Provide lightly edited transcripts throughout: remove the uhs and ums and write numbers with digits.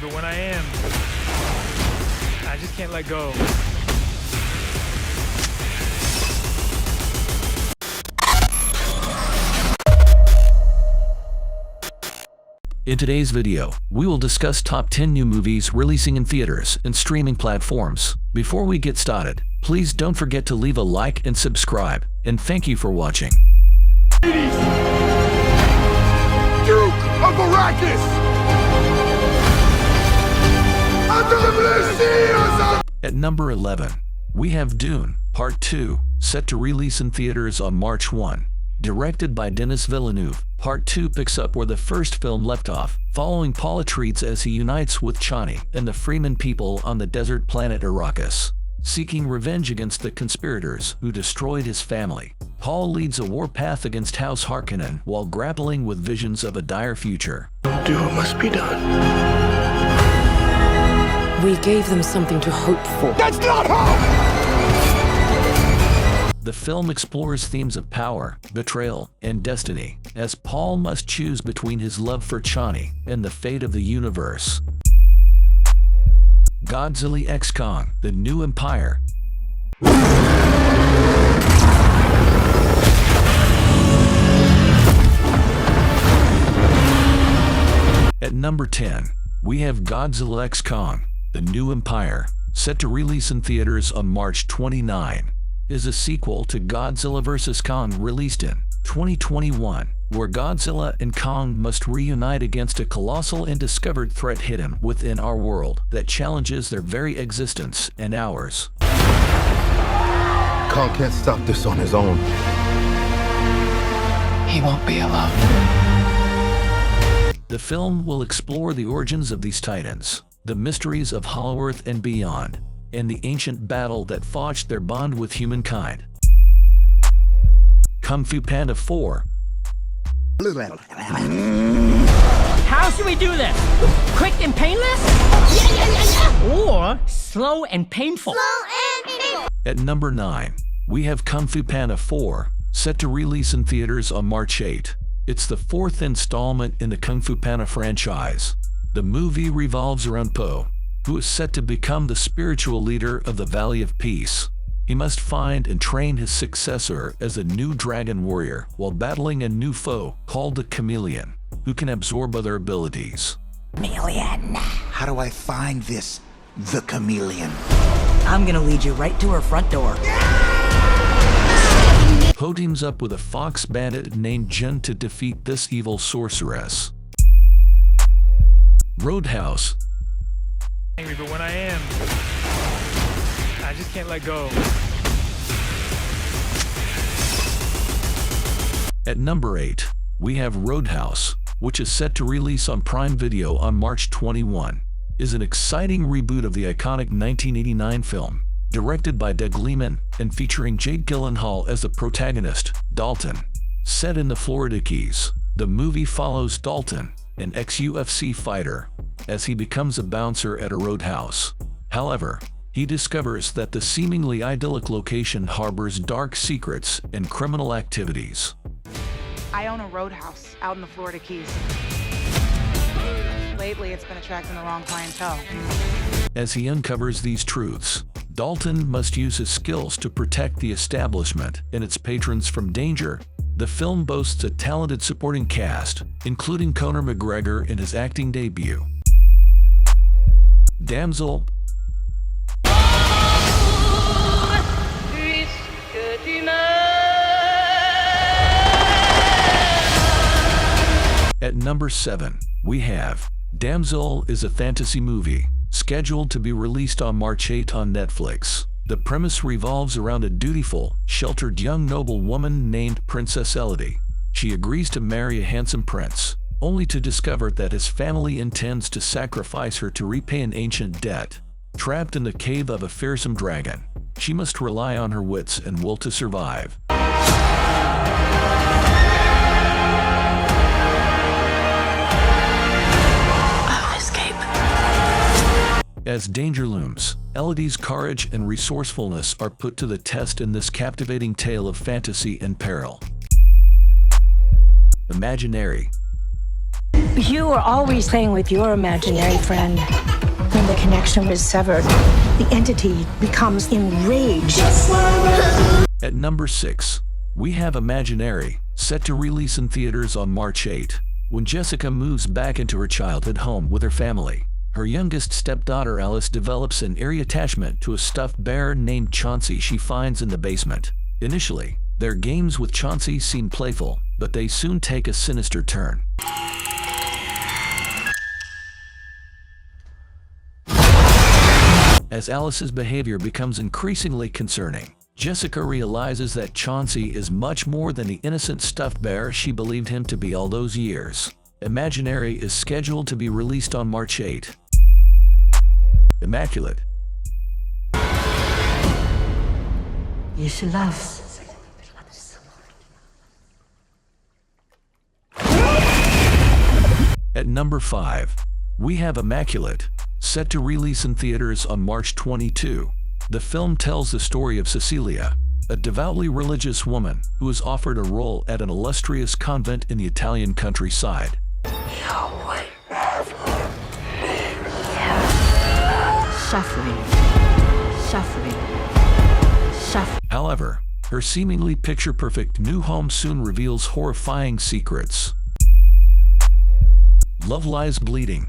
but when I am, I just can't let go. In today's video, we will discuss top 10 new movies releasing in theaters and streaming platforms. Before we get started, please don't forget to leave a like and subscribe, and thank you for watching. Duke of Arrakis! At number 11, we have Dune, Part 2, set to release in theaters on March 1. Directed by Denis Villeneuve, Part 2 picks up where the first film left off, following Paul Atreides as he unites with Chani and the Fremen people on the desert planet Arrakis. Seeking revenge against the conspirators who destroyed his family, Paul leads a warpath against House Harkonnen while grappling with visions of a dire future. Do what must be done. We gave them something to hope for. That's not hope! The film explores themes of power, betrayal, and destiny, as Paul must choose between his love for Chani and the fate of the universe. Godzilla x Kong: The New Empire. At number 10, we have Godzilla x Kong: The New Empire, set to release in theaters on March 29. Is a sequel to Godzilla vs. Kong released in 2021, where Godzilla and Kong must reunite against a colossal and discovered threat hidden within our world that challenges their very existence and ours. Kong can't stop this on his own. He won't be alone. The film will explore the origins of these titans, the mysteries of Hollow-Earth and beyond, and the ancient battle that forged their bond with humankind. Kung Fu Panda 4. How should we do this? Quick and painless? Or slow and painful? At number 9, we have Kung Fu Panda 4, set to release in theaters on March 8. It's the fourth installment in the Kung Fu Panda franchise. The movie revolves around Po, who is set to become the spiritual leader of the Valley of Peace. He must find and train his successor as a new dragon warrior while battling a new foe called the Chameleon, who can absorb other abilities. Chameleon. How do I find the chameleon? I'm gonna lead you right to her front door. Po teams up with a fox bandit named Jin to defeat this evil sorceress. Roadhouse. Angry, but when I am, I just can't let go. At number 8, we have Roadhouse, which is set to release on Prime Video on March 21. Is an exciting reboot of the iconic 1989 film, directed by Doug Liman and featuring Jake Gyllenhaal as the protagonist, Dalton. Set in the Florida Keys, the movie follows Dalton, an ex-UFC fighter, as he becomes a bouncer at a roadhouse. However, he discovers that the seemingly idyllic location harbors dark secrets and criminal activities. I own a roadhouse out in the Florida Keys. Lately, it's been attracting the wrong clientele. As he uncovers these truths, Dalton must use his skills to protect the establishment and its patrons from danger. The film boasts a talented supporting cast, including Conor McGregor in his acting debut. Damsel. At number 7, we have Damsel is a fantasy movie, scheduled to be released on March 8 on Netflix. The premise revolves around a dutiful, sheltered young noble woman named Princess Elodie. She agrees to marry a handsome prince, only to discover that his family intends to sacrifice her to repay an ancient debt. Trapped in the cave of a fearsome dragon, she must rely on her wits and will to survive. As danger looms, Elodie's courage and resourcefulness are put to the test in this captivating tale of fantasy and peril. Imaginary. You were always playing with your imaginary friend. When the connection is severed, the entity becomes enraged. At number 6, we have Imaginary, set to release in theaters on March 8. When Jessica moves back into her childhood home with her family, her youngest stepdaughter Alice develops an eerie attachment to a stuffed bear named Chauncey she finds in the basement. Initially, their games with Chauncey seem playful, but they soon take a sinister turn. As Alice's behavior becomes increasingly concerning, Jessica realizes that Chauncey is much more than the innocent stuffed bear she believed him to be all those years. Imaginary is scheduled to be released on March 8. Immaculate. You should love. At number 5, we have Immaculate, set to release in theaters on March 22. The film tells the story of Cecilia, a devoutly religious woman who is offered a role at an illustrious convent in the Italian countryside. Suffering. However, her seemingly picture-perfect new home soon reveals horrifying secrets. Love Lies Bleeding.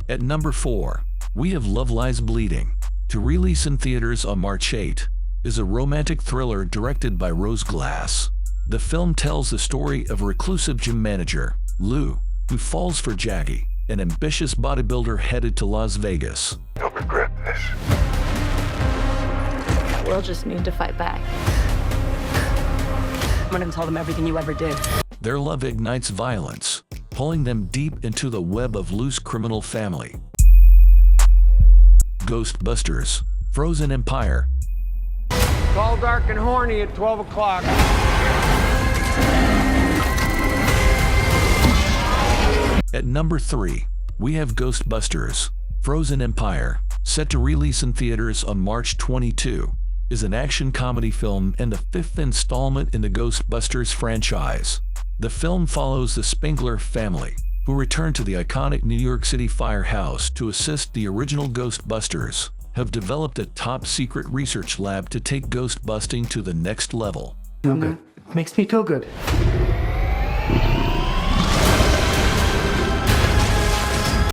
At number 4, we have Love Lies Bleeding, to release in theaters on March 8, is a romantic thriller directed by Rose Glass. The film tells the story of a reclusive gym manager, Lou, who falls for Jackie, an ambitious bodybuilder headed to Las Vegas. You'll regret this. We'll just need to fight back. I'm gonna tell them everything you ever did. Their love ignites violence, pulling them deep into the web of Lou's criminal family. Ghostbusters, Frozen Empire. Tall, dark, and horny at 12 o'clock. At number 3, we have Ghostbusters, Frozen Empire, set to release in theaters on March 22, is an action comedy film and the 5th installment in the Ghostbusters franchise. The film follows the Spengler family, who return to the iconic New York City firehouse to assist the original Ghostbusters, have developed a top-secret research lab to take ghost busting to the next level. Feel good. Makes me feel good.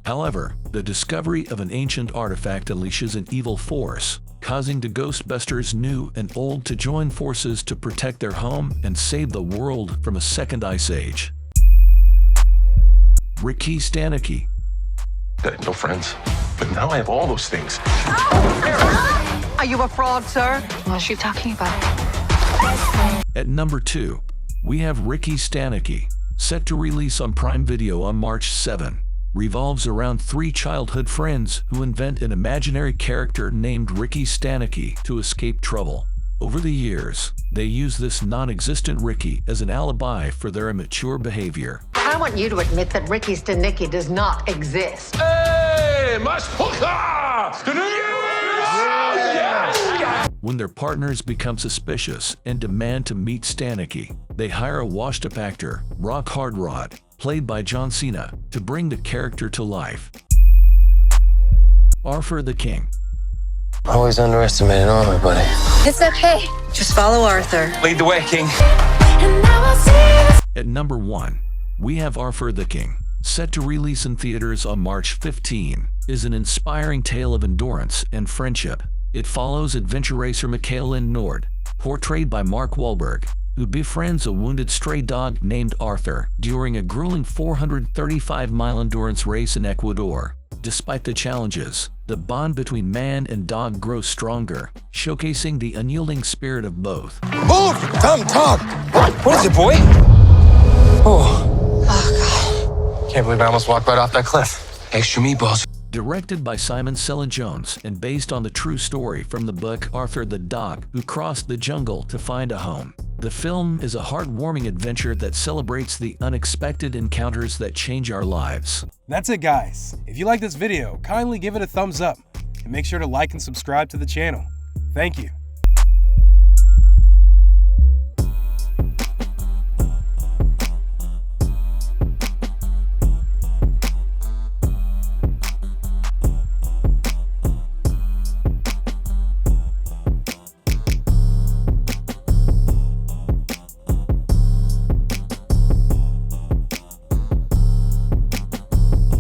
However, the discovery of an ancient artifact unleashes an evil force, causing the Ghostbusters new and old to join forces to protect their home and save the world from a second ice age. Ricky Stanicky. No friends. But now I have all those things. Are you a fraud, sir? What is she talking about? At number 2, we have Ricky Stanicky, set to release on Prime Video on March 7. Revolves around 3 childhood friends who invent an imaginary character named Ricky Stanicky to escape trouble. Over the years, they use this non-existent Ricky as an alibi for their immature behavior. I want you to admit that Ricky Stanicky does not exist. Hey, mas When their partners become suspicious and demand to meet Stanicky, they hire a washed-up actor, Rock Hardrod, played by John Cena, to bring the character to life. Arthur the King. Always underestimated armor, buddy. It's okay. Just follow Arthur. Lead the way, King. At number 1, we have Arthur the King, set to release in theaters on March 15, is an inspiring tale of endurance and friendship. It follows adventure racer Mikael Lynn Nord, portrayed by Mark Wahlberg, who befriends a wounded stray dog named Arthur during a grueling 435-mile endurance race in Ecuador. Despite the challenges, the bond between man and dog grows stronger, showcasing the unyielding spirit of both. Move! Tom! What is it, boy? Oh, God. Can't believe I almost walked right off that cliff. Extra meatballs. Directed by Simon Selin-Jones and based on the true story from the book Arthur the Dog Who Crossed the Jungle to Find a Home. The film is a heartwarming adventure that celebrates the unexpected encounters that change our lives. That's it, guys. If you like this video, kindly give it a thumbs up and make sure to like and subscribe to the channel. Thank you.